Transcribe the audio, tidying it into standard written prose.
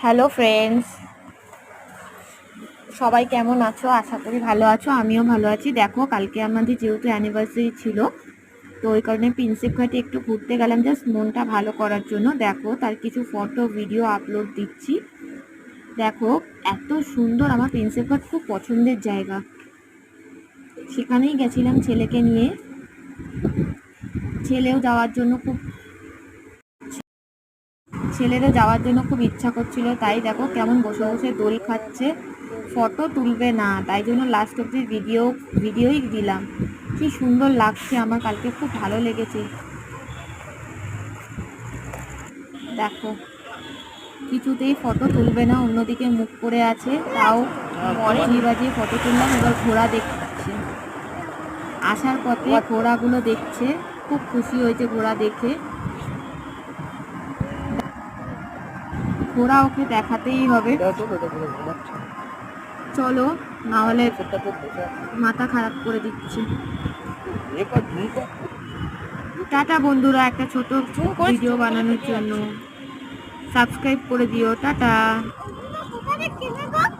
Hello friends, সবাই কেমন আছো? আশা করি ভালো আছো। আমিও ভালো আছি। দেখো, কালকে আমাদের যেহেতু অ্যানিভার্সারি ছিল, তো ওই কারণে প্রিন্সেপ ঘাটে একটু ঘুরতে গেলাম, জাস্ট মনটা ভালো করার জন্য। দেখো, তার কিছু ফটো ভিডিও আপলোড দিচ্ছি। দেখো, এত সুন্দর। আমার প্রিন্সেপ ঘাট খুব পছন্দের জায়গা। সেখানেই গেছিলাম ছেলেকে নিয়ে। ছেলেও যাওয়ার জন্য খুব ছেলেরও যাওয়ার জন্য খুব ইচ্ছা করছিল। তাই দেখো কেমন বসে বসে দোল খাচ্ছে। ফটো তুলবে না, তাই জন্য লাস্ট অব্দি ভিডিওই দিলাম। কি সুন্দর লাগছে, আমার কালকে খুব ভালো লেগেছে। দেখো, কিছুতেই ফটো তুলবে না, অন্যদিকে মুখ করে আছে। তাও বাজিয়ে ফটো তুললাম। এবার ঘোড়া দেখছে, আসার পথে ঘোড়াগুলো দেখছে। খুব খুশি হয়েছে ঘোড়া দেখে। ঘোড়া ওকে দেখাতেই হবে। চলো, না হলে মাথা খারাপ করে দিচ্ছি। টাটা বন্ধুরা, একটা ছোট ভিডিও বানানোর জন্য সাবস্ক্রাইব করে দিও। টাটা।